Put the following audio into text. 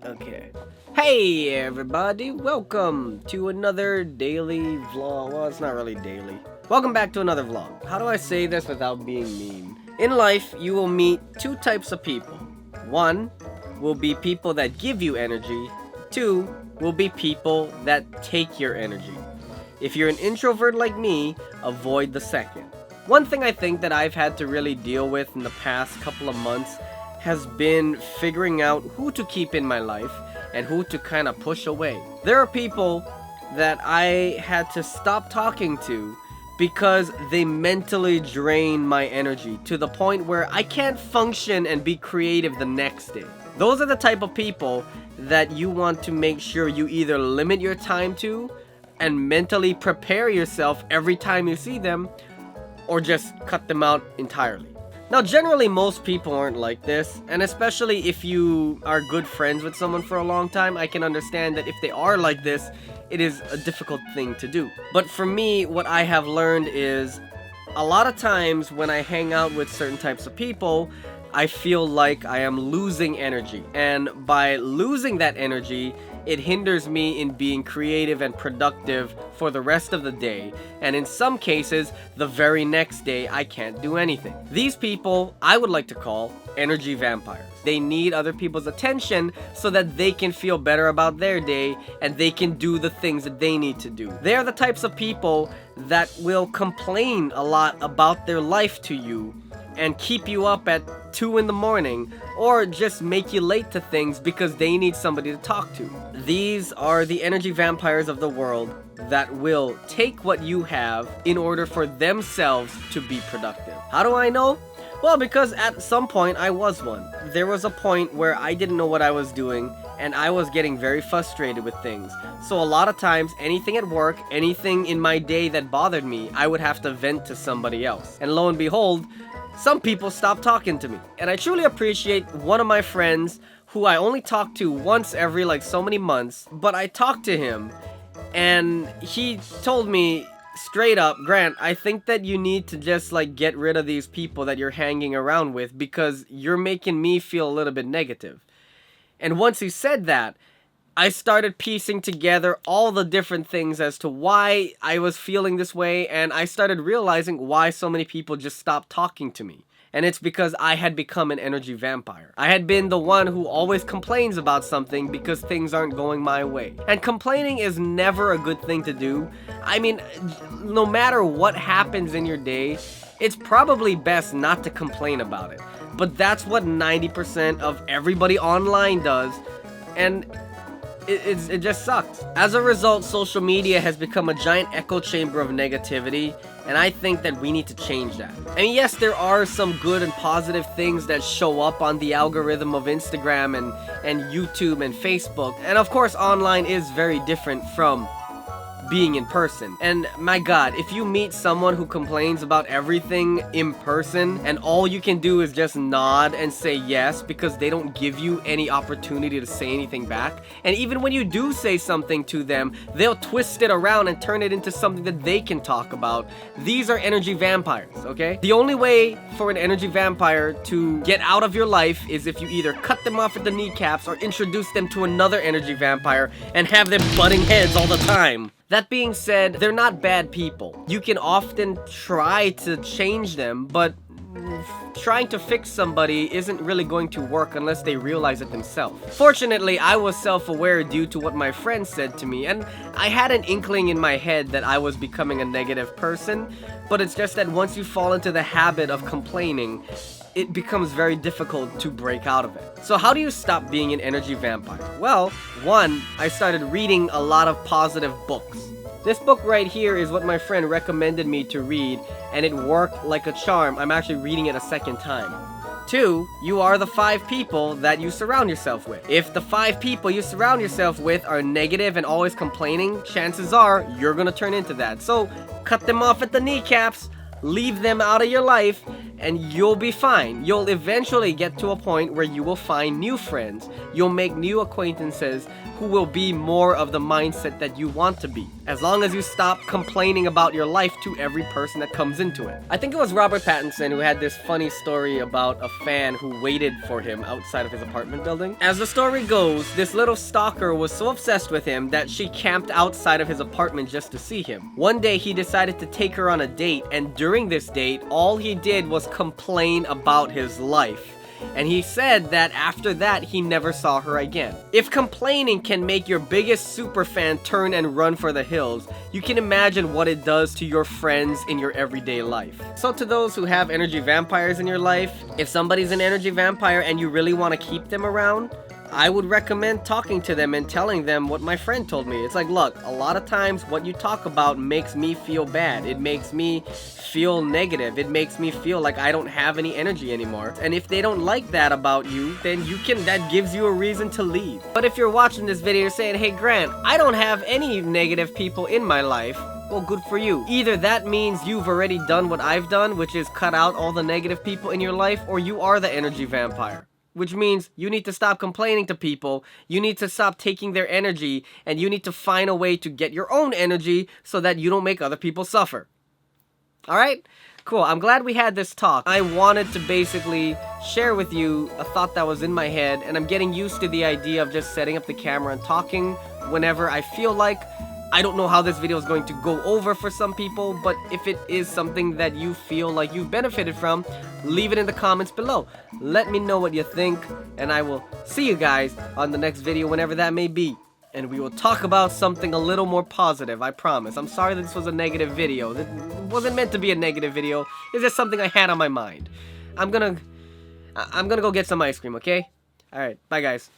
Okay. Hey everybody, welcome to another daily vlog. Well, it's not really daily. Welcome back to another vlog. How do I say this without being mean? In life, you will meet two types of people. One will be people that give you energy. Two will be people that take your energy. If you're an introvert like me, avoid the second. One thing I think that I've had to really deal with in the past couple of months has been figuring out who to keep in my life and who to kind of push away. There are people that I had to stop talking to because they mentally drain my energy to the point where I can't function and be creative the next day. Those are the type of people that you want to make sure you either limit your time to and mentally prepare yourself every time you see them, or just cut them out entirely. Now, generally, most people aren't like this, and especially if you are good friends with someone for a long time, I can understand that if they are like this, it is a difficult thing to do. But for me, what I have learned is a lot of times when I hang out with certain types of people, I feel like I am losing energy, and by losing that energy, it hinders me in being creative and productive for the rest of the day, and in some cases, the very next day, I can't do anything. These people, I would like to call energy vampires. They need other people's attention so that they can feel better about their day and they can do the things that they need to do. They are the types of people that will complain a lot about their life to you and keep you up at 2 in the morning, or just make you late to things because they need somebody to talk to. These are the energy vampires of the world that will take what you have in order for themselves to be productive. How do I know? Well, because at some point I was one. There was a point where I didn't know what I was doing and I was getting very frustrated with things. So a lot of times, anything at work, anything in my day that bothered me, I would have to vent to somebody else. And lo and behold, some people stopped talking to me. And I truly appreciate one of my friends who I only talk to once every like so many months, but I talked to him and he told me straight up, Grant, I think that you need to just like get rid of these people that you're hanging around with because you're making me feel a little bit negative. And once he said that, I started piecing together all the different things as to why I was feeling this way, and I started realizing why so many people just stopped talking to me. And it's because I had become an energy vampire. I had been the one who always complains about something because things aren't going my way. And complaining is never a good thing to do. I mean, no matter what happens in your day, it's probably best not to complain about it. But that's what 90% of everybody online does, and it just sucks. As a result, social media has become a giant echo chamber of negativity, and I think that we need to change that. I mean, yes, there are some good and positive things that show up on the algorithm of Instagram and YouTube and Facebook, and of course, online is very different from being in person. And my god, if you meet someone who complains about everything in person and all you can do is just nod and say yes because they don't give you any opportunity to say anything back, and even when you do say something to them, they'll twist it around and turn it into something that they can talk about. These are energy vampires, okay? The only way for an energy vampire to get out of your life is if you either cut them off at the kneecaps or introduce them to another energy vampire and have them butting heads all the time. That being said, they're not bad people. You can often try to change them, but trying to fix somebody isn't really going to work unless they realize it themselves. Fortunately, I was self-aware due to what my friend said to me, and I had an inkling in my head that I was becoming a negative person, but it's just that once you fall into the habit of complaining, it becomes very difficult to break out of it. So how do you stop being an energy vampire? Well, one, I started reading a lot of positive books. This book right here is what my friend recommended me to read, and it worked like a charm. I'm actually reading it a second time. 2, you are the 5 people that you surround yourself with. If the 5 people you surround yourself with are negative and always complaining, chances are you're gonna turn into that. So cut them off at the kneecaps, leave them out of your life, and you'll be fine. You'll eventually get to a point where you will find new friends. You'll make new acquaintances who will be more of the mindset that you want to be. As long as you stop complaining about your life to every person that comes into it. I think it was Robert Pattinson who had this funny story about a fan who waited for him outside of his apartment building. As the story goes, this little stalker was so obsessed with him that she camped outside of his apartment just to see him. One day he decided to take her on a date, and during this date, all he did was complain about his life. And he said that after that, he never saw her again. If complaining can make your biggest superfan turn and run for the hills, you can imagine what it does to your friends in your everyday life. So to those who have energy vampires in your life, if somebody's an energy vampire and you really want to keep them around, I would recommend talking to them and telling them what my friend told me. It's like, look, a lot of times what you talk about makes me feel bad. It makes me feel negative. It makes me feel like I don't have any energy anymore. And if they don't like that about you, then that gives you a reason to leave. But if you're watching this video and you're saying, hey Grant, I don't have any negative people in my life, well, good for you. Either that means you've already done what I've done, which is cut out all the negative people in your life, or you are the energy vampire. Which means you need to stop complaining to people, you need to stop taking their energy, and you need to find a way to get your own energy so that you don't make other people suffer. Alright? Cool, I'm glad we had this talk. I wanted to basically share with you a thought that was in my head, and I'm getting used to the idea of just setting up the camera and talking whenever I feel like. I don't know how this video is going to go over for some people, but if it is something that you feel like you've benefited from, leave it in the comments below. Let me know what you think, and I will see you guys on the next video, whenever that may be. And we will talk about something a little more positive, I promise. I'm sorry that this was a negative video. It wasn't meant to be a negative video. It's just something I had on my mind. I'm gonna go get some ice cream, okay? Alright, bye guys.